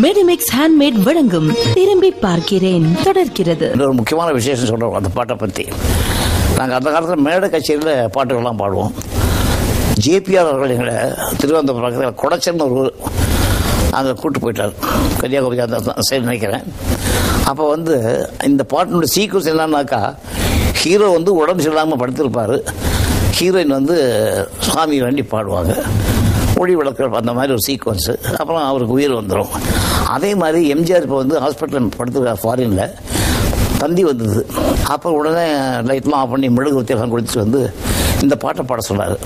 Medimix handmade வழங்கும் திரும்பி பார்க்கிறேன் தொடர்கிறது. ஒரு முக்கியமான விசேஷம் சொல்கிறோம் அந்த பாட்டை பற்றி. நாங்கள் அந்த காலத்தில் மேடை கச்சேரியில் பாட்டுகள்லாம் பாடுவோம். ஜேபிஆர் அவர்கள் எங்களை திருவனந்தபுரம் பக்கத்தில் குடச்சல்னு ஒரு அங்கே கூப்பிட்டு போயிட்டார், கன்னியாகுமரி அந்த சைடு நினைக்கிறேன். அப்போ இந்த பாட்டினுடைய சீக்வன்ஸ் என்னன்னாக்கா, ஹீரோ உடம்பு சரியில்லாமல் படுத்திருப்பார், ஹீரோயின் சுவாமி வேண்டி பாடுவாங்க, ஒளி விளக்கு அந்த மாதிரி ஒரு சீக்வன்ஸு. அப்புறம் அவருக்கு உயிர் வந்துடும். அதே மாதிரி எம்ஜிஆர் இப்போ ஹாஸ்பிட்டல் படுத்துருக்கார் ஃபாரினில், தந்தி வந்தது. அப்போ உடனே லைட்லாம் ஆஃப் பண்ணி மெழுகுவர்த்தியெல்லாம் கொடுத்துட்டு இந்த பாட்டை பாட சொன்னார்.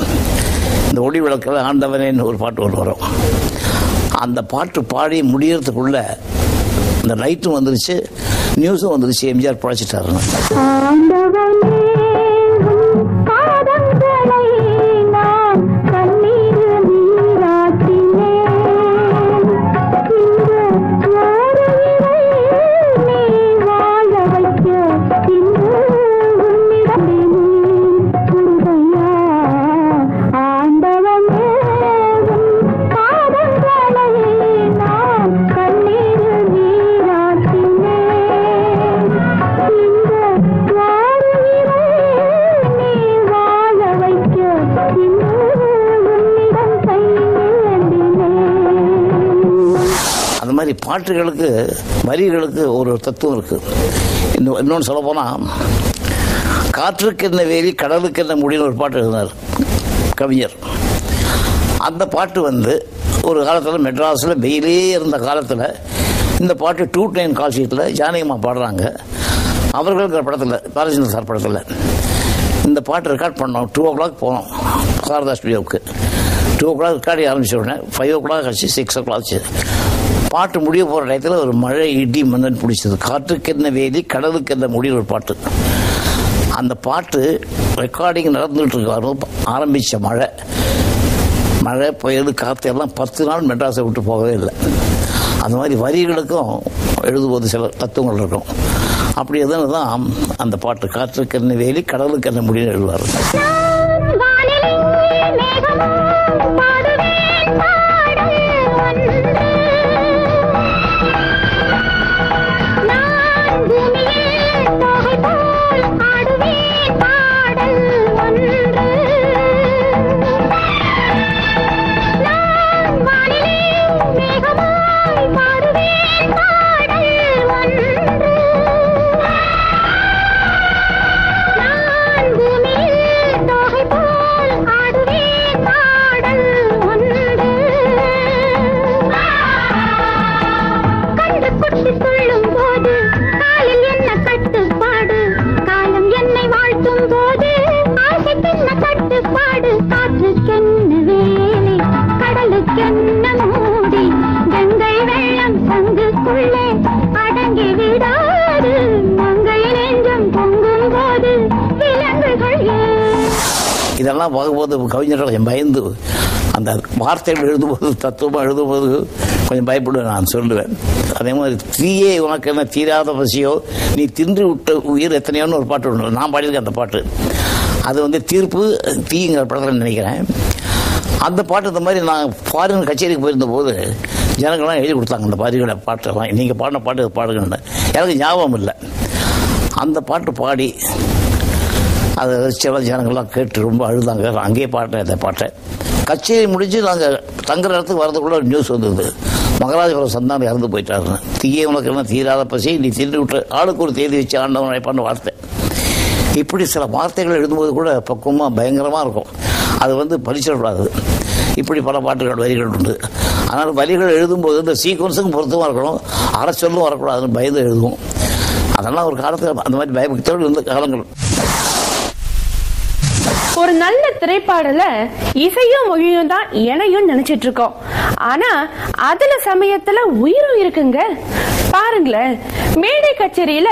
இந்த ஒளி விளக்கில் ஆண்டவனேன்னு ஒரு பாட்டு ஒன்று வரும். அந்த பாட்டு பாடி முடியறதுக்குள்ள இந்த லைட்டும் வந்துருச்சு, நியூஸும் வந்துருச்சு, எம்ஜிஆர் பழச்சிட்டாருன்னு. அந்த மாதிரி பாட்டுகளுக்கு வரிகளுக்கு ஒரு தத்துவம் இருக்கு. இன்னொன்று சொல்ல போனால், காற்றுக்கு என்ன வேலி கடலுக்கு என்ன முடின்னு ஒரு பாட்டு எழுதினார் கவிஞர். அந்த பாட்டு ஒரு காலத்தில் மெட்ராஸில் வெயிலே இருந்த காலத்தில் இந்த பாட்டு 2 கால் ஷீட்டில் ஜானகிமா பாடுறாங்க. அவர்களுக்கு படத்தில், பாலச்சந்திர சார் படத்தில் இந்த பாட்டு ரெக்கார்ட் பண்ணோம். 2 o'clock போனோம் சாரதா ஸ்டுடியோவுக்கு. 2 o'clock ரெக்கார்டிங் ஆரம்பிச்ச உடனே 5 o'clock ஆச்சு, 6 o'clock ஆச்சு. பாட்டு முடிய போகிற டயத்தில் ஒரு மழை இடி மன்னன் பிடிச்சது. காற்றுக்கு என்ன வேலி கடலுக்கு என்ன முடின்னு ஒரு பாட்டு. அந்த பாட்டு ரெக்கார்டிங் நடந்துகிட்டு இருக்க ஆரம்பித்த மழை புயல் காற்று எல்லாம் 10 நாள் மெட்ராஸை விட்டு போகவே இல்லை. அந்த மாதிரி வரிகளுக்கும் எழுதும்போது சில தத்துவங்கள் இருக்கும். அப்படி எதுன்னு தான் அந்த பாட்டு காற்றுக்கு என்ன வேலி கடலுக்கு என்ன முடின்னு எழுதுவார். இதெல்லாம் பார்க்கும்போது கவிஞர்கள் பயந்து அந்த வார்த்தைகள் எழுதும்போது, தத்துவமாக எழுதும்போது கொஞ்சம் பயப்படுவேன், நான் சொல்லுவேன். அதே மாதிரி தீயே உனக்கு என்ன தீராத பசியோ நீ தின்று விட்ட உயிர் எத்தனையோன்னு ஒரு பாட்டு ஒன்று நான் பாடியிருக்கேன். அந்த பாட்டு அது தீர்ப்பு தீங்கிற படத்தில் நினைக்கிறேன். அந்த பாட்டு இந்த மாதிரி நான் ஃபாரின் கச்சேரிக்கு போயிருந்த போது ஜனங்கள்லாம் எழுதி கொடுத்தாங்க அந்த பாரியோட பாட்டெல்லாம். நீங்கள் பாடின பாட்டு பாடுங்கன்னு எனக்கு ஞாபகம் இல்லை. அந்த பாட்டு பாடி அதை சில ஜனங்கள்லாம் கேட்டு ரொம்ப அழுதாங்க. அங்கேயே பாட்டேன் அந்த பாட்டை. கச்சேரி முடிஞ்சு நாங்கள் தங்குற இடத்துக்கு வரதுக்குள்ள ஒரு நியூஸ் வந்தது, மகராஜபுரம் சந்தானம் இறந்து போயிட்டாருன்னு. தீயே உனக்கு என்ன தீராத பசி நீ தின்று விட்டு ஆளுக்கு ஒரு தேதி வச்சு ஆண்டவன் அழைப்பான்னு வார்த்தை. இப்படி சில வார்த்தைகள் எழுதும்போது கூட பக்குவமாக பயங்கரமாக இருக்கும். அது பழிச்சிடக்கூடாது. இப்படி பல பாட்டுகள் வரிகள் உண்டு. அதனால் வரிகள் எழுதும்போது இந்த சீக்வன்ஸுக்கும் பொருத்தமாக இருக்கணும், அரசொல்லும் வரக்கூடாதுன்னு பயந்து எழுதுவோம். அதெல்லாம் ஒரு காலத்தில் அந்த மாதிரி பயபக்தியோடு இருந்த காலங்கள். ஒரு நல்ல திரைப்பாடல இசையும் மொழியும் தான் இணையும் நினைச்சிட்டு இருக்கோம். ஆனா அதுல சமயத்துல உயிரும் இருக்குங்க. பாருங்களேன், மேடை கச்சேரியில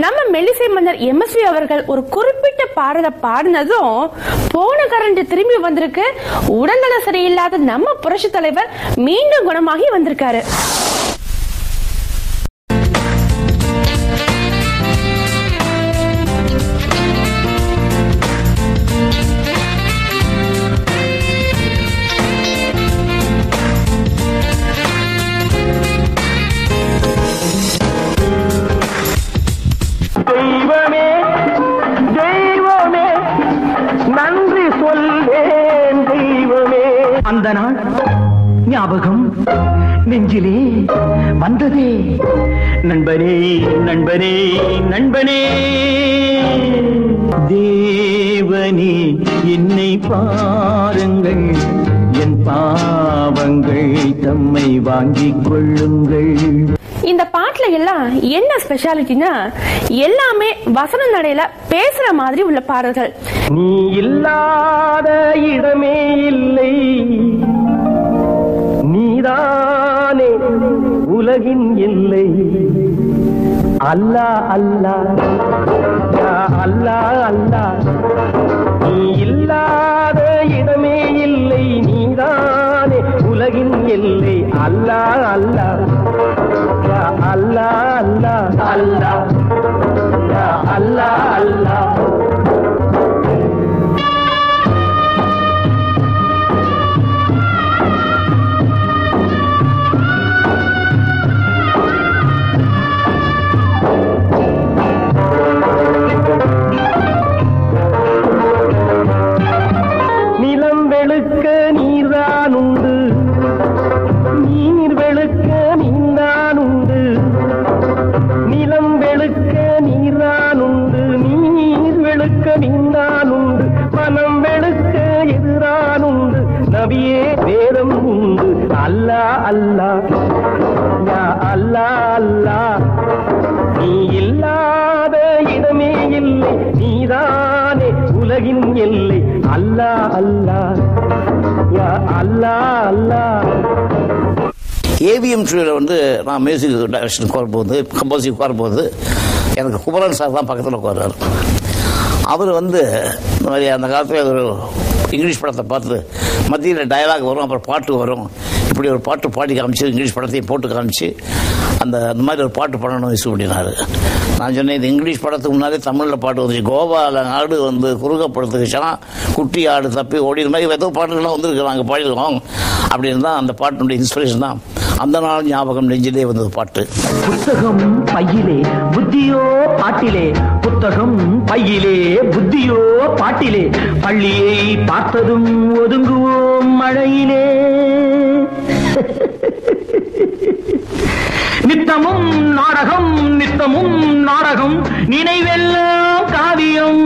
நம்ம மெல்லிசை மன்னர் MSV அவர்கள் ஒரு குறிப்பிட்ட பாடலை பாடினதும் போன கரண்ட் திரும்பி வந்திருக்கு. உடல்நல சரியில்லாத நம்ம புரட்சி தலைவர் மீண்டும் குணமாகி வந்திருக்காரு. அந்த நாள் ஞாபகம் நெஞ்சிலே வந்ததே. நண்பனே நண்பனே நண்பனே, தேவனே என்னை பாருங்கள், என் பாவங்கள் தம்மை வாங்கிக் கொள்ளுங்கள். இந்த பாட்டுல எல்லாம் என்ன ஸ்பெஷாலிட்டினா எல்லாமே வசன நடையில பேசுற மாதிரி உள்ள பாடல்கள். நீ இல்லாத இடமே இல்லை, நீதானே உலகின் எல்லை. அல்லா அல்லா அல்லா அல்லா, நீ இல்லாத இடமே இல்லை, நீதானே உலகின் எல்லை. அல்லா அல்லா அல்லா அல்லா அல்லா அல்லா அல்லா. நிலம் வெளுக்க நீர்தான் உண்டு, நீர் வெளுக்க நீந்தான் உண்டு. நிலம் வெளுக்க நீர்தான் உண்டு, நீர் வெளுக்க நீந்தான் உண்டு. மனம் வெளுக்க எதிரான் உண்டு, நபியே வேதம் உண்டு. அல்லா அல்லா யா அல்லா அல்லா, நீ இல்லாத இடமே இல்லை, நீதானே உலகின் எல்லை. அல்லா அல்லா யா அல்லா அல்லா. ஏவிஎம் ஸ்டுடியோவில் வந்து நான் மியூசிக் டைரக்ஷன் உட்காரும்போது, கம்போசிங் உட்காரும்போது எனக்கு குமரன் சார் தான் பக்கத்தில் உட்காருவார். அவர் வந்து இந்த மாதிரி அந்த காலத்தில் ஒரு இங்கிலீஷ் படத்தை பார்த்து மத்தியில் டயலாக் வரும், அப்புறம் பாட்டு வரும். இப்படி ஒரு பாட்டு பாடி காமிச்சு இங்கிலீஷ் படத்தையும் போட்டு காமிச்சு அந்த மாதிரி ஒரு பாட்டு பண்ணணும் இசு அப்படின்னாரு. நான் சொன்னேன், இது இங்கிலீஷ் படத்துக்கு முன்னாலே தமிழில் பாட்டு வந்துச்சு. கோபால ஆடு வந்து குறுகப்படுத்துச்சுன்னா குட்டி ஆடு தப்பி ஓடி, இது மாதிரி ஏதோ பாட்டுகள்லாம் வந்துருக்கு, நாங்கள் பாடிடுவோம் அப்படின்னு தான். அந்த பாட்டினுடைய இன்ஸ்பிரேஷன் தான் அந்த நாள் ஞாபகம் நெஞ்சிலே வந்தது பாட்டு. புத்தகம் பையிலே புத்தியோ பாட்டிலே, புத்தகம் பையிலே புத்தியோ பாட்டிலே, பள்ளியை பார்த்ததும் ஒதுங்குவோம் மழையிலே. நித்தமும் நாடகம் நித்தமும் நாடகம், நினைவெல்லாம் காவியம்.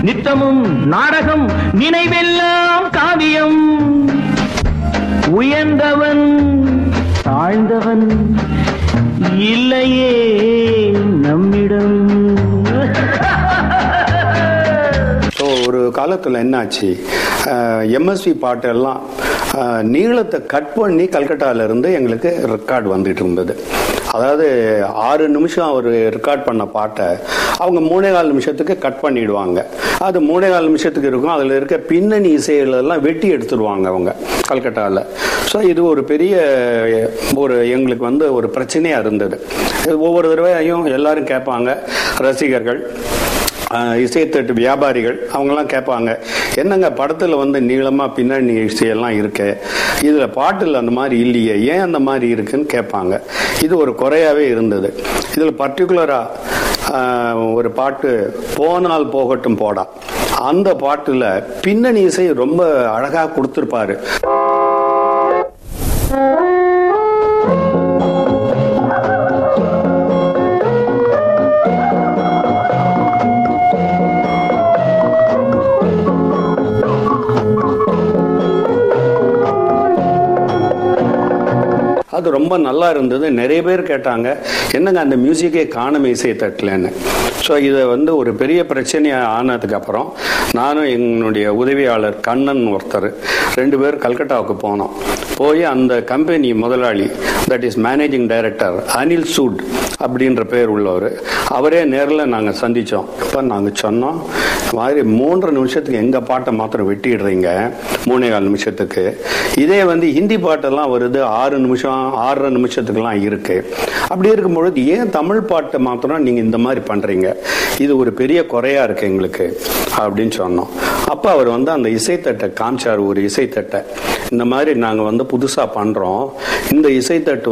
நித்தமும் நாடகம் நினைவெல்லாம் காவியம். உயர்ந்தவன் தாழ்ந்தவன் இல்லையே நம்மிடம். ஒரு காலத்தில் என்னாச்சு, எம்எஸ்வி பாட்டெல்லாம் நீளத்தை கட் பண்ணி கல்கட்டாவிலேருந்து எங்களுக்கு ரெக்கார்டு வந்துட்டு இருந்தது. அதாவது 6 நிமிஷம் அவர் ரெக்கார்ட் பண்ண பாட்டை அவங்க 3.25 நிமிஷத்துக்கு கட் பண்ணிடுவாங்க. அது 3.25 நிமிஷத்துக்கு இருக்கும். அதில் இருக்க பின்னணி இசைகளெல்லாம் வெட்டி எடுத்துடுவாங்க அவங்க கல்கட்டாவில். ஸோ இது ஒரு பெரிய எங்களுக்கு வந்து ஒரு பிரச்சனையாக இருந்தது. ஒவ்வொரு தடவையும் எல்லாரும் கேட்பாங்க, ரசிகர்கள், இசைத்தட்டு வியாபாரிகள் அவங்கெல்லாம் கேட்பாங்க, என்னங்க படத்தில் வந்து நீளமாக பின்னணி இசையெல்லாம் இருக்கு, இதில் பாட்டில் அந்த மாதிரி இல்லையே, ஏன் அந்த மாதிரி இருக்குன்னு கேட்பாங்க. இது ஒரு குறையாகவே இருந்தது. இதில் பர்டிகுலராக ஒரு பாட்டு போனால் போகட்டும் போடா, அந்த பாட்டில் பின்னணி இசை ரொம்ப அழகாக கொடுத்துருப்பாரு. அது ரொம்ப நல்லா இருந்தது. நிறைய பேர் கேட்டாங்க, என்னங்க அந்த மியூசிக்கே காணமே இசை தட்டலன்னு. ஸோ இதை வந்து ஒரு பெரிய பிரச்சனையாக ஆனதுக்கப்புறம் நானும் என்னுடைய உதவியாளர் கண்ணன் ஒருத்தர் 2 பேர் கல்கட்டாவுக்கு போனோம். போய் அந்த கம்பெனி முதலாளி, that is managing director Anil Sood அப்படின்ற பேர் உள்ளவர், அவரே நேரில் நாங்கள் சந்தித்தோம். இப்போ நாங்கள் சொன்னோம், இந்த மாதிரி 3.5 நிமிஷத்துக்கு எங்கள் பாட்டை மாத்திரம் வெட்டிடுறீங்க 3.25 நிமிஷத்துக்கு. இதே வந்து ஹிந்தி பாட்டெல்லாம் வருது 6 நிமிஷம் 6.5 நிமிஷத்துக்குலாம் இருக்குது. அப்படி இருக்கும்பொழுது ஏன் தமிழ் பாட்டை மாத்திரம் நீங்கள் இந்த மாதிரி பண்ணுறீங்க, இது ஒரு பெரிய குறையாக இருக்குது எங்களுக்கு அப்படின்னு சொன்னோம். அப்போ அவர் வந்து அந்த இசைத்தட்டை காமிச்சார். ஒரு இசைத்தட்டை, இந்த மாதிரி நாங்கள் வந்து புதுசாக பண்ணுறோம். இந்த இசைத்தட்டு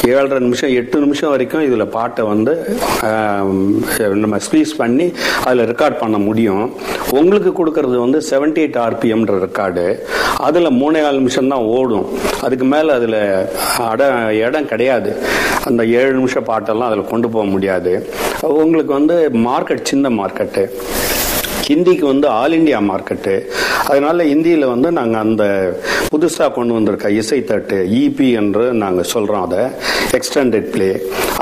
7.5 நிமிஷம் 8 நிமிஷம் வரைக்கும் இதில் பாட்டை நம்ம ஸ்பீஸ் பண்ணி அதில் ரெக்கார்ட் பண்ண முடியும். உங்களுக்கு கொடுக்கறது 78 RPMன்ற ரெக்கார்டு. அதில் 3.4 நிமிஷம் தான் ஓடும். அதுக்கு மேலே அதில் இடம் கிடையாது. அந்த 7 நிமிஷம் பாட்டெல்லாம் அதில் கொண்டு போக முடியாது. உங்களுக்கு மார்க்கெட் சின்ன மார்க்கெட்டு. ஹிந்திக்கு ஆல் இண்டியா மார்க்கெட்டு. அதனால ஹிந்தியில் நாங்கள் அந்த புதுசாக கொண்டு வந்திருக்க இசைத்தட்டு இபி என்று நாங்கள் சொல்கிறோம். அதை எக்ஸ்டெண்டட் பிளே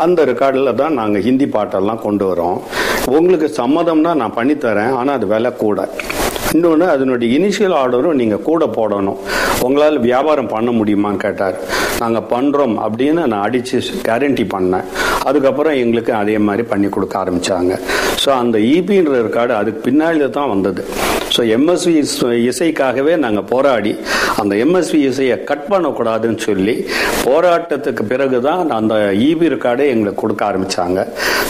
அந்த ரெக்கார்டில் தான் நாங்கள் ஹிந்தி பாட்டெல்லாம் கொண்டு வரோம். உங்களுக்கு சம்மதம்னா நான் பண்ணித்தரேன், ஆனால் அது விலை கூட. இன்னொன்று, அதனுடைய இனிஷியல் ஆர்டரும் நீங்கள் கூட போடணும். உங்களால் வியாபாரம் பண்ண முடியுமான்னு கேட்டார். நாங்கள் பண்ணுறோம் அப்படின்னு நான் அடித்து கேரண்டி பண்ணேன். அதுக்கப்புறம் எங்களுக்கு அதே மாதிரி பண்ணி கொடுக்க ஆரம்பித்தாங்க. ஸோ அந்த இபின்ற ரெக்கார்டு அதுக்கு பின்னாடி தான் வந்தது. ஸோ எம்எஸ்வி இசைக்காகவே நாங்கள் போராடி அந்த எம்எஸ்வி இசையை கட் பண்ணக்கூடாதுன்னு சொல்லி போராட்டத்துக்கு பிறகு தான் அந்த இபி ரெக்கார்டே எங்களுக்கு கொடுக்க ஆரம்பித்தாங்க.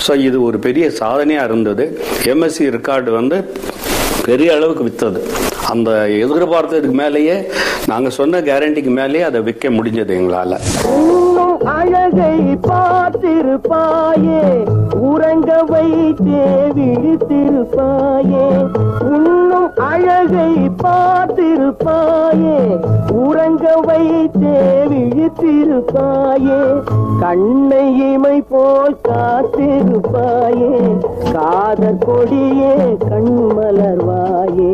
ஸோ இது ஒரு பெரிய சாதனையாக இருந்தது. எம்எஸ்சி ரெக்கார்டு பெரிய அளவுக்கு விற்றது. அந்த எதிர்பார்த்ததுக்கு மேலேயே நாங்கள் சொன்ன கேரண்டிக்கு மேலேயே அதை விற்க முடிஞ்சது எங்களால். அழகை பார்த்திருப்பாயே, உறங்க வைத்தே விழித்திருப்பாயே. உன்னும் அழகை பார்த்திருப்பாயே, உறங்க வைத்தே விழித்திருப்பாயே. கண்ணை இமை போல் காத்திருப்பாயே, காதற் கொடியே கண்மலர்வாயே.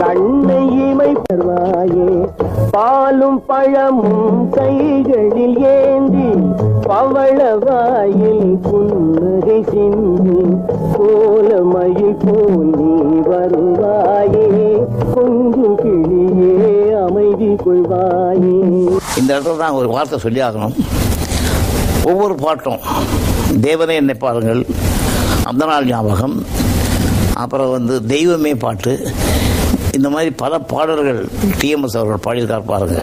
கண்ணை இமை பர்வாயே, பாலும் பழமும் கைகளில் ஏந்தி பவளவாயில் புன்னகை சிந்தி கோலமயில் போல் நீ வருவாயே. கொஞ்சம் கிளியே அமைதி கொள்வாயே. இந்த இடத்துல தான் ஒரு வார்த்தை சொல்லி ஆகணும். ஒவ்வொரு பாட்டும் தேவனே என்னை பாருங்கள், அந்த நாள் ஞாபகம், அப்புறம் தெய்வமே பாட்டு, இந்த மாதிரி பல பாடல்கள் டிஎம்எஸ் அவர்கள் பாடியிருக்கார் பாருங்க.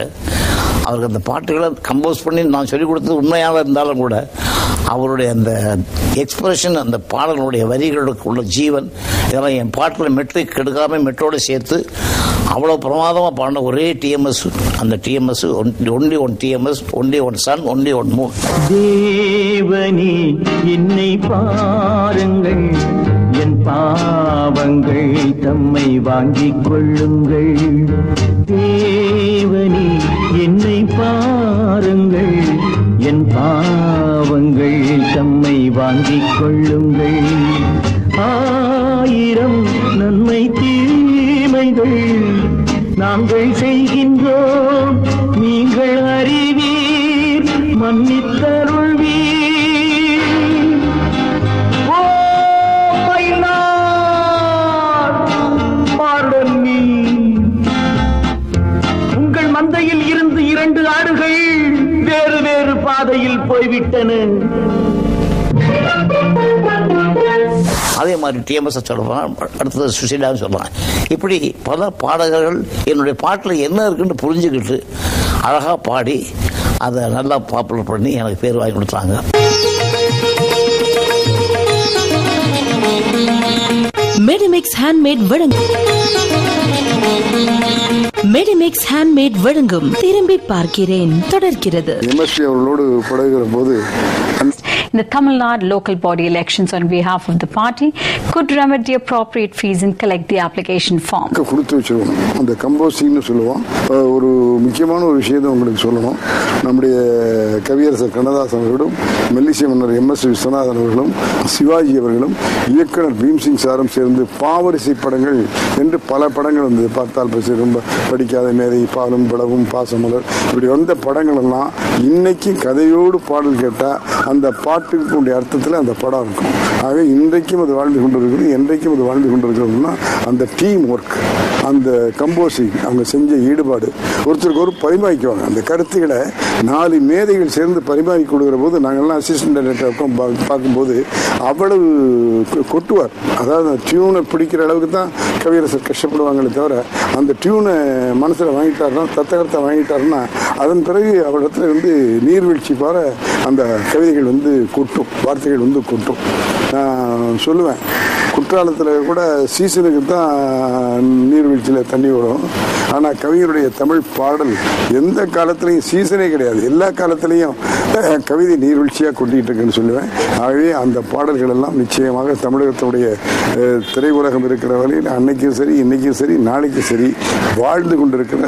அவருக்கு அந்த பாட்டுகளை கம்போஸ் பண்ணி நான் சொல்லிக் கொடுத்தது உண்மையாக இருந்தாலும் கூட அவருடைய அந்த எக்ஸ்பிரஷன், அந்த பாடலுடைய வரிகளுக்கு உள்ள ஜீவன், இதெல்லாம் என் பாட்டில் மெட்ரிக் கெடுக்காமல் மெட்டோடு சேர்த்து அவ்வளோ பிரமாதமாக பாடின ஒரே டிஎம்எஸ். அந்த TMS only one TMS, only one sun, only one moon. தேவனே என்னை பாருங்கள், என் பாவங்கள் தம்மை வாங்கிக் கொள்ளுங்கள். தேவனே என்னை பாருங்கள், என் பாவங்கள் தம்மை வாங்கிக் கொள்ளுங்கள். 1000 நன்மை தீமைகள் நாங்கள் செய்கின்றோம், நீங்கள் அறிவீர், மன்னித்தருள்வீர். உங்கள் மந்தையில் இருந்து 2 ஆடுகள் வேறு வேறு பாதையில் போய்விட்டன. அதே மாதிரி டிஎம்எஸ் சொல்லுவாங்க, அடுத்தது சுசீலான்னு சொல்லுவாங்க. இப்படி பல பாடகர்கள் என்னுடைய பாட்டில் என்ன இருக்குன்னு புரிஞ்சுக்கிட்டு அழகாக பாடி அதை நல்லா பாப்புலர் பண்ணி எனக்கு பேர் வாங்கி கொடுத்தாங்க. மெடிமிக்ஸ் ஹேண்ட்மேட் வழங்கும் திரும்பி பார்க்கிறேன் தொடர்கிறது. எம்எஸ்பி அவர்களோடு பழகுகிற போது in the Tamil Nadu local body elections on behalf of the party could remedy appropriate fees and collect the application form. கொடுத்து வச்சிருவோம். அந்த கம்போசிங்னு சொல்லுவோம். ஒரு முக்கியமான ஒரு விஷயத்தை உங்களுக்கு சொல்லணும். நம்முடைய கவியரசர் கண்ணதாசன் அவர்களும், மெல்லிசை மன்னர் எம்எஸ் விஸ்வநாதன் அவர்களும், சிவாஜி அவர்களும், இயக்குனர் பீம்சிங் சாரும் சேர்ந்து பாவரிசை படங்கள் என்று பல படங்கள் வந்தது. பார்த்தால் ரொம்ப படிக்காத மேதை, பாலும் படவும், பாசமலர், இப்படி வந்த படங்கள் எல்லாம் இன்னைக்கு கதையோடு பாடல் கேட்டால் அந்த பாட்டுக்குடைய அர்த்தத்தில் அந்த படம் இருக்கும். ஆக இன்றைக்கும் அது வாழ்ந்து கொண்டிருக்கிறது, என்றைக்கும் அது வாழ்ந்து கொண்டிருக்கிறதுனா அந்த டீம் ஒர்க், அந்த கம்போசிங், அவங்க செஞ்ச ஈடுபாடு, ஒருத்தருக்கு ஒரு பரிமாறிக்குவாங்க. அந்த கருத்துக்களை 4 மேதைகள் சேர்ந்து பரிமாறி கொடுக்குற போது நாங்கள்லாம் அசிஸ்டன்ட் டைரக்டர் பார்க்கும்போது அவ்வளவு கொட்டுவார். அதாவது டியூனை பிடிக்கிற அளவுக்கு தான் கவியரசர் கஷ்டப்படுவாங்களே தவிர அந்த டியூனை மனசில் வாங்கிட்டாருன்னா, தத்தகத்தை வாங்கிட்டாருன்னா அதன் பிறகு அவரிடத்துல நீர்வீழ்ச்சி பார அந்த கவிதைகள் கொட்டும், வார்த்தைகள் கொட்டும். நான் சொல்லுவேன், குற்றாலத்தில் கூட சீசனுக்கு தான் நீர்வீழ்ச்சியில் தண்ணி வரும். ஆனால் கவிஞருடைய தமிழ் பாடல் எந்த காலத்திலையும் சீசனே கிடையாது, எல்லா காலத்திலையும் கவிதை நீர்வீழ்ச்சியாக கொட்டிகிட்டு இருக்குன்னு சொல்லுவேன். ஆகவே அந்த பாடல்கள் எல்லாம் நிச்சயமாக தமிழகத்துடைய திரையுலகம் இருக்கிற வரையில் அன்னைக்கும் சரி, இன்னைக்கும் சரி, நாளைக்கும் சரி வாழ்ந்து கொண்டிருக்கிற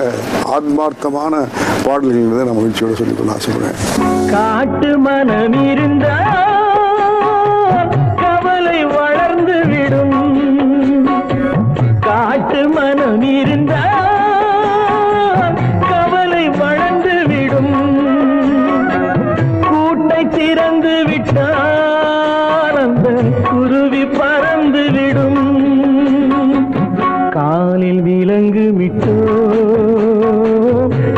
ஆத்மார்த்தமான பாடல்கள் நான் மகிழ்ச்சியோடு சொல்லிக்கொள்ள ஆசைப்படுறேன். காட்டு மனம் இருந்தா கவலை வளர்ந்து விடும், காட்டு மனம் இருந்தா கவலை வளர்ந்து விடும், கூட்டை திறந்து விட்டால் அந்த குருவி பறந்து விடும், காலில் விலங்கு விட்டோ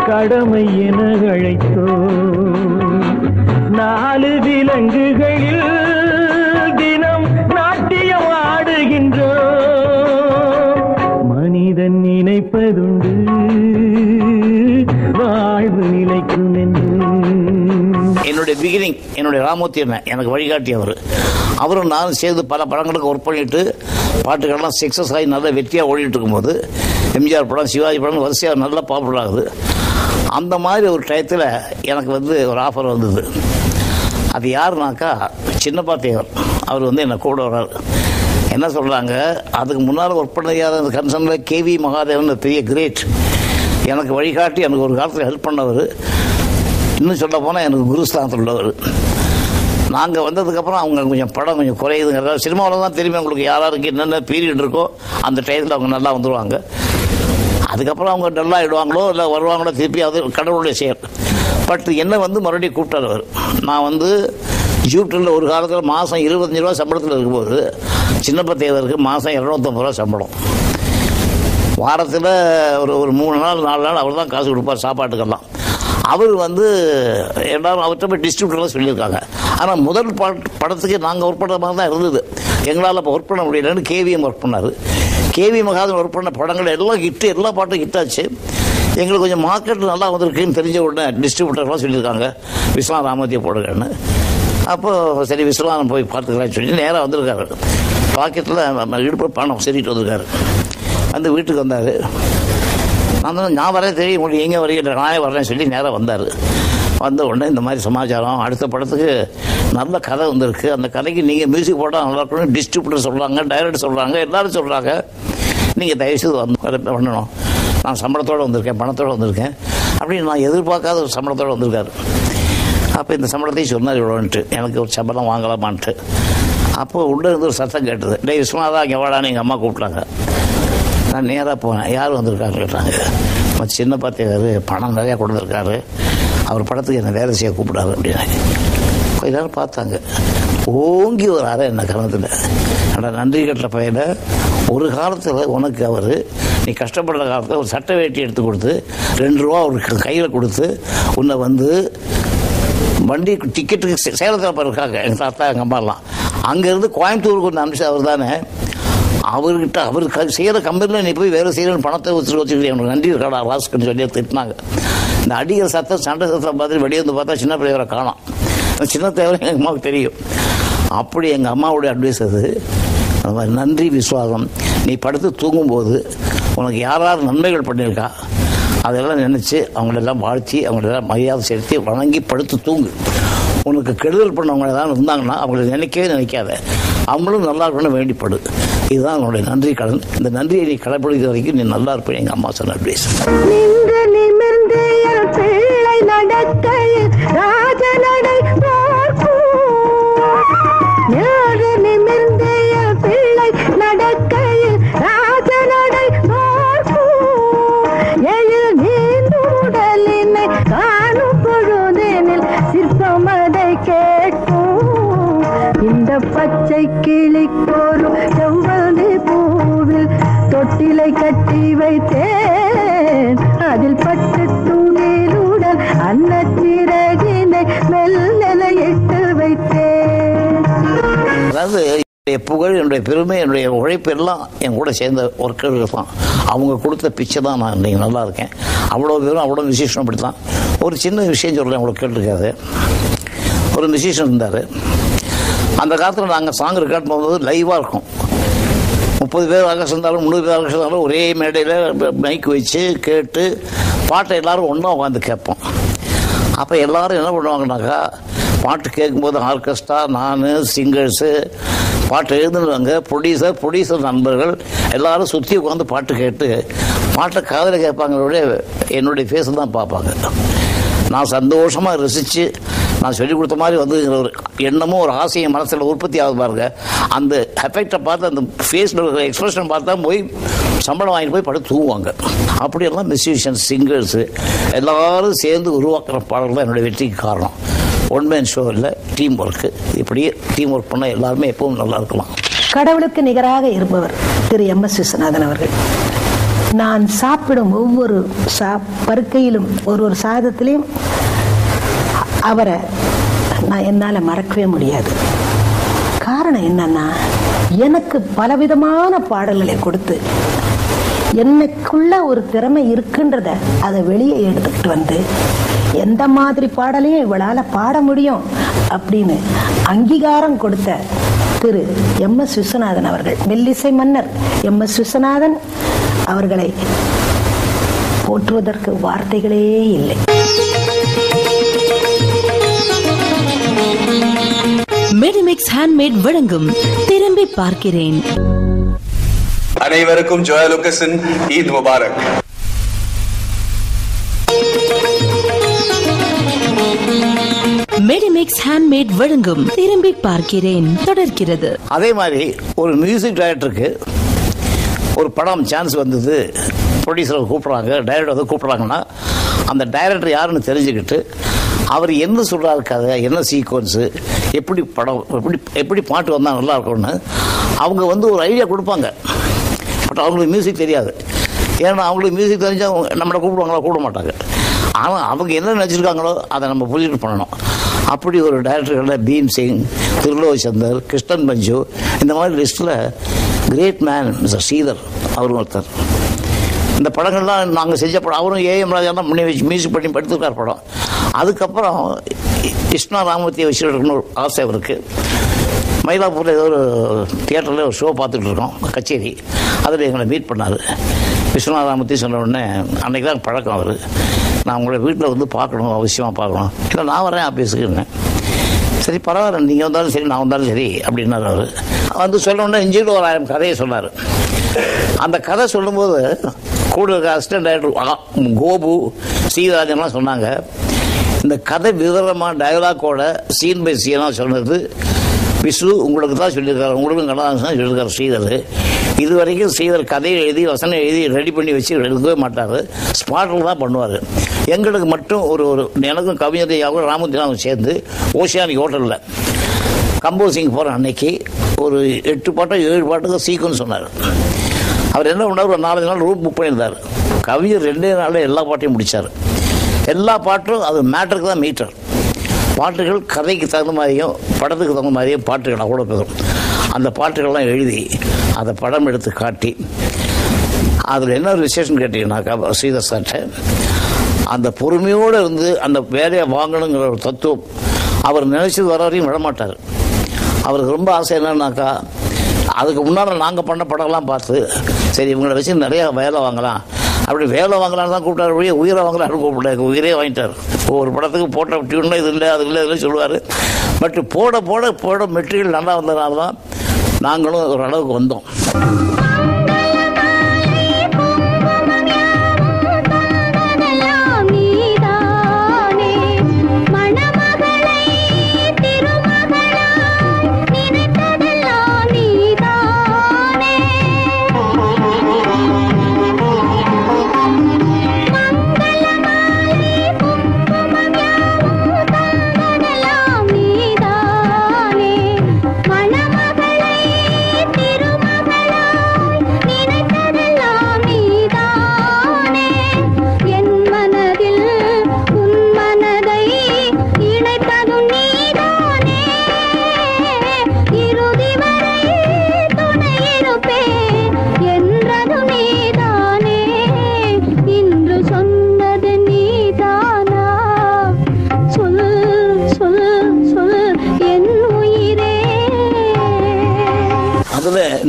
கடமை என அழைத்தோ, 4 விலங்குகளில் தினம் நாட்டியம் ஆடுகின்றோ, மனிதன் நினைப்பதுண்டு வாழ்வு நிலைக்கும் என்று. என்னுடைய பிகினிங் என்னுடைய ராமூர்த்தி அண்ணன் எனக்கு வழிகாட்டியவர். அவரும் நானும் சேர்ந்து பல படங்களுக்கு ஒர்க் பண்ணிட்டு பாட்டுக்கள்லாம் சக்ஸஸ் ஆகி நல்ல வெற்றியாக ஓடிட்டு இருக்கும்போது எம்ஜிஆர் படம், சிவாஜி படம் வரிசையாக நல்லா பாப்புலர் ஆகுது. அந்த மாதிரி ஒரு டயத்தில் எனக்கு ஒரு ஆஃபர் வந்தது. அது யாருனாக்கா சின்னப்பா தேவர். அவர் என்னை கூட வர்றாரு. என்ன சொல்கிறாங்க, அதுக்கு முன்னால் ஒர்க் பண்ண கன்சர்னில் கேவி மகாதேவன் பெரிய கிரேட், எனக்கு வழிகாட்டி எனக்கு ஒரு காலத்தில் ஹெல்ப் பண்ணவர். இன்னும் சொல்ல போனால் எனக்கு குருஸ்தானத்தில் உள்ளவர். நாங்கள் வந்ததுக்கப்புறம் அவங்க கொஞ்சம் படம் கொஞ்சம் குறையுதுங்கிறத சினிமாவில் தான் தெரியுமே உங்களுக்கு யாராருக்கு என்னென்ன பீரியட் இருக்கோ அந்த டயத்தில் அவங்க நல்லா வந்துடுவாங்க. அதுக்கப்புறம் அவங்க நல்லா ஆகிடுவாங்களோ இல்லை வருவாங்களோ திருப்பி அது கடவுளுடைய செயல். பட் என்னை மறுபடியும் கூப்பிட்டார். நான் ஜூப்டரில் ஒரு காலத்தில் மாதம் 25 ரூபா சம்பளத்தில் இருக்கும்போது சின்னப்பா தேவருக்கு மாதம் 250 ரூபா சம்பளம். வாரத்தில் ஒரு 3 நாள் 4 நாள் அவர் தான் காசு கொடுப்பார் சாப்பாட்டுக்கெல்லாம். அவர் எல்லாரும் அவர்கிட்ட போய் டிஸ்ட்ரிபியூட்டர்லாம் சொல்லியிருக்காங்க. ஆனால் முதல் படத்துக்கு நாங்கள் ஒர்க் பண்ணுற மாதிரி தான் இருந்தது. எங்களால் இப்போ ஒர்க் பண்ண முடியலன்னு கேவிஎம் ஒர்க் பண்ணார். கேவி மகாதேவன் ஒர்க் பண்ண படங்கள் எல்லாம் ஹிட்டு, எல்லா பாட்டும் ஹிட்டாச்சு. எங்களுக்கு கொஞ்சம் மார்க்கெட் நல்லா வந்திருக்குன்னு தெரிஞ்ச உடனே டிஸ்ட்ரிபியூட்டர்லாம் சொல்லியிருக்காங்க விஸ்வநாத் ராமூர்த்தியை போடுங்கன்னு. அப்போது சரி விஸ்வநாதன் போய் பார்த்துக்கலான்னு சொல்லி நேராக வந்திருக்காரு. பாக்கெட்டில் இடுப்பு பணம் சரிட்டு வந்திருக்காரு. வீட்டுக்கு வந்தார். நான் வரேன் தெரியும் உங்களுக்கு எங்கே வரீங்க, நானே வரேன்னு சொல்லி நேராக வந்தார். வந்த உடனே இந்த மாதிரி சமாச்சாரம், அடுத்த படத்துக்கு நல்ல கதை வந்திருக்கு, அந்த கதைக்கு நீங்கள் மியூசிக் போட்டால் நல்லா இருக்கணும் டிஸ்ட்ரிபியூட்டர் சொல்கிறாங்க, டைரக்டர் சொல்கிறாங்க, எல்லோரும் சொல்கிறாங்க, நீங்கள் தயவுசெய்து பண்ணணும். நான் சம்பளத்தோடு வந்திருக்கேன், பணத்தோடு வந்திருக்கேன் அப்படின்னு நான் எதிர்பார்க்காத ஒரு சம்பளத்தோடு வந்திருக்காரு. அப்போ இந்த சம்பளத்தையும் சொன்னார் இவ்வளோன்ட்டு, எனக்கு ஒரு சம்பளம் வாங்கலாமான்ட்டு. அப்போது உள்ளே இருந்து ஒரு சத்தம் கேட்டது, டே விஸ்வநாதா இங்கே வாடான்னு எங்கள் அம்மா கூப்பிட்டாங்க. நான் நேராக போனேன். யார் வந்திருக்காங்க கேட்டாங்க. சின்னப்பா தேவர் பணம் நிறையா கொடுத்துருக்காரு, அவர் படத்துக்கு என்னை வேலை செய்ய கூப்பிடாரு அப்படின்னு. கொஞ்ச நேரம் பார்த்தாங்க. ஓங்கி ஒரு அறை என்ன கணத்தில். ஆனால் நன்றி கட்ட பையனை ஒரு காலத்தில் உனக்கு அவர் நீ கஷ்டப்படுற காலத்தில் ஒரு சட்டை வேட்டி எடுத்து கொடுத்து 2 ரூபா அவருக்கு கையில் கொடுத்து உன்னை வண்டி டிக்கெட்டுக்கு சேலத்தில் இருக்காங்க எங்கள் தாத்தா எங்கள் அம்மாலாம். அங்கேருந்து கோயம்புத்தூருக்கு ஒன்று அனுப்பிச்சு அவர் தானே. அவர்கிட்ட அவர் செய்கிற கம்பெனியில் நீ போய் வேலை செய்யணும்னு பணத்தை வச்சுக்கிட்டு எனக்கு நன்றி இருக்காடா ராஸ்க்குன்னு சொல்லி திட்டினாங்க. இந்த அடிக்கிற சத்தம் சண்டை சத்தம் பார்த்துட்டு வெளியே பார்த்தா சின்ன பிள்ளைவரை காணோம். சின்ன தேவை எங்கள் அம்மாவுக்கு தெரியும். அப்படி எங்கள் அம்மாவுடைய அட்வைஸ் அது. அது மாதிரி நன்றி விஸ்வாசம், நீ படுத்து தூங்கும்போது உனக்கு யாராவது நன்மைகள் பண்ணியிருக்கா அதெல்லாம் நினச்சி அவங்களெல்லாம் வாழ்த்தி அவங்களெல்லாம் மரியாதை செலுத்தி வணங்கி படுத்து தூங்கு. உனக்கு கெடுதல் பண்ணவங்க ஏதாவது இருந்தாங்கன்னா அவங்களை நினைக்கவே நினைக்காத, அவங்களும் நல்லா இருக்கணும்னு வேண்டிப்படு. இதுதான் அவனுடைய நன்றி கடன். இந்த நன்றியை நீ கடைப்பிடிக்கிற வரைக்கும் நீ நல்லா இருப்பேன். எங்கள் அம்மா சொன்ன அட்வைஸ். பச்சை கிளிக்கோரும் செவ்வந்தி பூவில் தொட்டிலை கட்டி வைத்தேன், அதில் பட்டு தூங்கிலுடன் அன்னச்சிறகினை மெல்ல இட்டு வைத்தேன். அதாவது என்னுடைய புகழ், என்னுடைய பெருமை, என்னுடைய உழைப்பு எல்லாம் என் கூட சேர்ந்த ஒர்க்கர்கள் தான். அவங்க கொடுத்த பிச்சை தான் நான் இன்றைக்கி நல்லா இருக்கேன். அவ்வளோ பேரும் அவ்வளோ மியூசிஷியன் அப்படித்தான். ஒரு சின்ன விஷயம் சொல்கிறேன், உங்களுக்கு கேட்டிருக்காது. ஒரு மியூசிஷியன் இருந்தார். அந்த காலத்தில் நாங்கள் சாங் ரெக்கார்ட் பண்ணும்போது லைவாக இருக்கும். 30 பேர் ஆக இருந்தாலும் 300 பேர் ஆக இருந்தாலும் ஒரே மேடையில் மைக் வச்சு கேட்டு பாட்டை எல்லாரும் ஒன்றா உட்காந்து கேட்போம். அப்போ எல்லாரும் என்ன பண்ணுவாங்கனாக்கா, பாட்டு கேட்கும்போது ஆர்கெஸ்ட்ரா, நான், சிங்கர்ஸு, பாட்டு எழுதுனவங்க, ப்ரொடியூசர் நண்பர்கள் எல்லாரும் சுற்றி உட்காந்து பாட்டு கேட்டு பாட்டை காதில் கேட்பாங்களோட என்னுடைய ஃபேஸை தான் பார்ப்பாங்க. நான் சந்தோஷமாக ரசித்து நான் சொல்லிக் கொடுத்த மாதிரி வந்துங்கிற ஒரு எண்ணமும் ஒரு ஆசையும் மனசில் உற்பத்தி ஆகுது பாருங்க. அந்த எஃபெக்டை பார்த்து அந்த ஃபேஸில் இருக்கிற எக்ஸ்பிரஷன் பார்த்தா போய் சம்பளம் வாங்கிட்டு போய் படம் தூங்குவாங்க. அப்படியெல்லாம் மியூசிஷியன்ஸ், சிங்கர்ஸு எல்லாரும் சேர்ந்து உருவாக்குற பாடல் தான் என்னுடைய வெற்றிக்கு காரணம். ஒன் மேன் ஷோ இல்லை, டீம் ஒர்க்கு. இப்படியே டீம் ஒர்க் பண்ணால் எல்லாருமே எப்பவும் நல்லா இருக்கலாம். கடவுளுக்கு நிகராக இருப்பவர் திரு MS விஸ்வநாதன் அவர்கள். நான் சாப்பிடும் ஒவ்வொரு பருக்கையிலும் ஒரு சாதத்திலையும் அவரை என்னால் மறக்கவே முடியாது. காரணம் என்னன்னா, எனக்கு பலவிதமான பாடல்களை கொடுத்து எனக்குள்ள ஒரு திறமை இருக்குன்றத அதை வெளியே எடுத்துக்கிட்டு வந்து எந்த மாதிரி பாடலையும் இவளால பாட முடியும் அப்படின்னு அங்கீகாரம் கொடுத்த திரு MS விஸ்வநாதன் அவர்கள், மெல்லிசை மன்னர் MS விஸ்வநாதன் அவர்களை போற்றுவதற்கு வார்த்தைகளே இல்லை. மெடிமிக்ஸ் ஹேண்ட்மேட் வழங்கும் திரும்பி பார்க்கிறேன். அனைவருக்கும் ஜோயா லுகஸின் ஈத் முபாரக். மெடிமிக்ஸ் ஹேண்ட்மேட் வழங்கும் திரும்பி பார்க்கிறேன் தொடர்கிறது. அதே மாதிரி ஒரு மியூசிக் டைரக்டருக்கு ஒரு படம் சான்ஸ் வந்தது, ப்ரொடியூசரை கூப்பிட்றாங்க, டைரக்டர் கூப்பிட்றாங்கன்னா அந்த டைரக்டர் யாருன்னு தெரிஞ்சுக்கிட்டு அவர் என்ன சொல்கிறாரு, கதை என்ன, சீக்வன்ஸு, எப்படி படம், எப்படி பாட்டு வந்தால் நல்லா இருக்கும்னு அவங்க ஒரு ஐடியா கொடுப்பாங்க. பட் அவங்களுக்கு மியூசிக் தெரியாது. ஏன்னா அவங்களுக்கு மியூசிக் தெரிஞ்சால் நம்மளை கூப்பிடுவாங்களா, கூப்பிட மாட்டாங்க. ஆனால் அவங்க என்ன நினச்சிருக்காங்களோ அதை நம்ம புரிஞ்சுட்டு பண்ணணும். அப்படி ஒரு டைரக்டர்களில் பீம் சிங், திருலோச்சந்தர், கிருஷ்ணன் பஞ்சு, இந்த மாதிரி லிஸ்ட்டில் கிரேட் மேன் மிஸ்டர் ஸ்ரீதர் அவரும் ஒருத்தர். இந்த படங்கள்லாம் நாங்கள் செஞ்ச படம். அவரும் AM ராஜா தான் முன்னே வச்சு மியூசிக் பண்ணி படுத்துருக்கார் படம். அதுக்கப்புறம் கிருஷ்ணா ராமூர்த்தியை வச்சுருக்கணும் ஒரு ஆசை அவருக்கு. மயிலாப்பூரில் ஏதோ ஒரு தியேட்டரில் ஒரு ஷோ பார்த்துட்டு இருக்கோம், கச்சேரி. அதில் எங்களை மீட் பண்ணார். விஸ்வநாத ராமூர்த்தி சொன்ன உடனே அன்றைக்கி தான் பழக்கம் அவர். நான் உங்களை வீட்டில் பார்க்கணும், அவசியமாக பார்க்கணும். இல்லை நான் வரேன் ஆஃபீஸுக்குன்னு. சரி பரவாயில்ல, நீங்கள் வந்தாலும் சரி நான் வந்தாலும் சரி அப்படின்னாரு அவர். சொன்னோடனே இஞ்சியில் ஒரு 1000 கதையை சொன்னார். அந்த கதை சொல்லும்போது கூட அசிஸ்டன்ட் டைரக்டர் கோபு, ஸ்ரீராஜன்லாம் சொன்னாங்க, இந்த கதை விவரமாக டயலாக்கோட சீன் பை சீனாக சொன்னது விஷ்ணு உங்களுக்கு தான் சொல்லியிருக்காரு, உங்களுக்கும் கண்ணதாசன் தான் சொல்லியிருக்காரு ஸ்ரீதர். இது வரைக்கும் ஸ்ரீதர் கதையை எழுதி வசனம் எழுதி ரெடி பண்ணி வச்சு எழுதவே மாட்டார், ஸ்பாட்டில் தான் பண்ணுவார். எங்களுக்கு மட்டும் ஒரு எனக்கும் கவிஞரையாகவும் ராமூர்த்தியாவும் சேர்ந்து ஓசியானிக் ஹோட்டலில் கம்போசிங் போகிற அன்னைக்கு ஒரு 8 பாட்டோ 7 பாட்டுக்கு சீக்குன்னு சொன்னார். அவர் என்ன பண்ணார், ஒரு 4 நாள் ரூம் புக் பண்ணியிருந்தார். கவிஞர் 2 நாளில் எல்லா பாட்டையும் முடித்தார். எல்லா பாட்டும் அது மேட்டருக்கு தான் மீட்டர். பாட்டுகள் கதைக்கு தகுந்த மாதிரியும் படத்துக்கு தகுந்த மாதிரியும் பாட்டுகள் அவ்வளோ பெறும். அந்த பாட்டுகள்லாம் எழுதி அதை படம் எடுத்து காட்டி, அதில் என்ன ஒரு விசேஷம் கேட்டீங்கன்னாக்கா, ஸ்ரீதர் சார்ட்ட அந்த பொறுமையோடு இருந்து அந்த வேலையை வாங்கணுங்கிற ஒரு தத்துவம் அவர் நினைச்சது வர வரையும் விடமாட்டார். அவருக்கு ரொம்ப ஆசை என்னன்னாக்கா, அதுக்கு முன்னால் நாங்கள் பண்ண படம்லாம் பார்த்து சரி இவங்களை வச்சு நிறையா வேலை வாங்கலாம், அப்படி வேலை வாங்கலான்னு தான் கூப்பிட்டாரு, உயிரை வாங்கலான்னு கூப்பிட்டாரு. உயிரே வாங்கிட்டார். ஒவ்வொரு படத்துக்கு போட்ட டியூன்லாம் இது இல்லை, அது இல்லை, இதெல்லாம் சொல்லுவார். பட் போட மெட்டீரியல் நல்லா வந்ததுனால தான் நாங்களும் ஒரு அளவுக்கு வந்தோம்.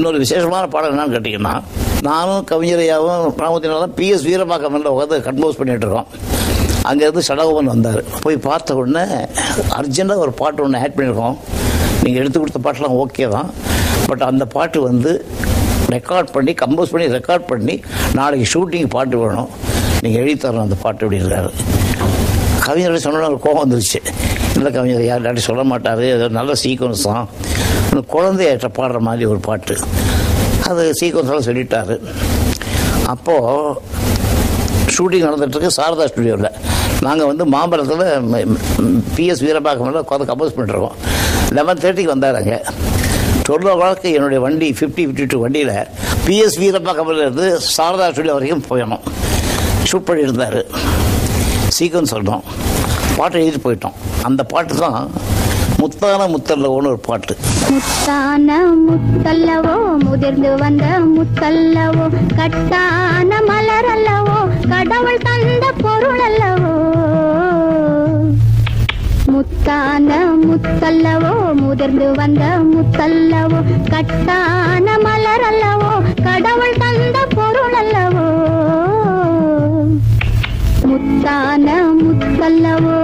இன்னொரு விசேஷமான பாடம் என்னன்னு கேட்டீங்கன்னா, நானும் கவிஞரையாவும் ராமத்தினாலும் PS வீரபாக்கம் உட்காந்து கம்போஸ் பண்ணிட்டு இருக்கோம். அங்கேருந்து சடகோபன் வந்தார். போய் பார்த்த உடனே அர்ஜென்ட்டாக ஒரு பாட்டு ஒன்று ஆட் பண்ணியிருக்கோம். நீங்கள் எடுத்து கொடுத்த பாட்டெலாம் ஓகே தான், பட் அந்த பாட்டு வந்து ரெக்கார்ட் பண்ணி கம்போஸ் பண்ணி ரெக்கார்ட் பண்ணி நாளைக்கு ஷூட்டிங் பாட்டு வேணும், நீங்கள் எழுதி தரணும் அந்த பாட்டு அப்படி இருக்காரு. கவிஞரை சொன்ன ஒரு கோபம் வந்துருச்சு. இல்லை கவிஞர் யார் இல்லாட்டி சொல்ல மாட்டார், அது நல்ல சீக்வன்ஸ் தான், குழந்தையாற்ற பாடுற மாதிரி ஒரு பாட்டு, அது சீக்வன்ஸெல்லாம் சொல்லிட்டாரு. அப்போது ஷூட்டிங் நடந்துகிட்ருக்கு சாரதா ஸ்டுடியோவில். நாங்கள் வந்து மாம்பழத்தில் PS வீரபாக்கம் உட்காந்து கம்போஸ் பண்ணிட்டுருக்கோம். 11:30 வந்தாருங்க. 12 என்னுடைய வண்டி 50-52 வண்டியில் PS வீரபாக்கமில் இருந்து சாரதா ஸ்டுடியோ வரைக்கும் போயணும். ஷூட் பண்ணியிருந்தார். சீக்வன்ஸ் சொல்கிறோம், பாட்டை எழுதி போயிட்டோம். அந்த பாட்டு தான் முத்தான முத்தல்லவோன்னு ஒரு பாட்டு. முத்தான முத்தல்லவோ முதிர்ந்து வந்த முத்தல்லவோ கட்டான மலர் அல்லவோ கடவுள் தந்த பொருள் அல்லவோ. முத்தான முத்தல்லவோ முதிர்ந்து வந்த முத்தல்லவோ கட்டான மலர் அல்லவோ கடவுள் தந்த பொருள் அல்லவோ. முத்தான முத்தல்லவோ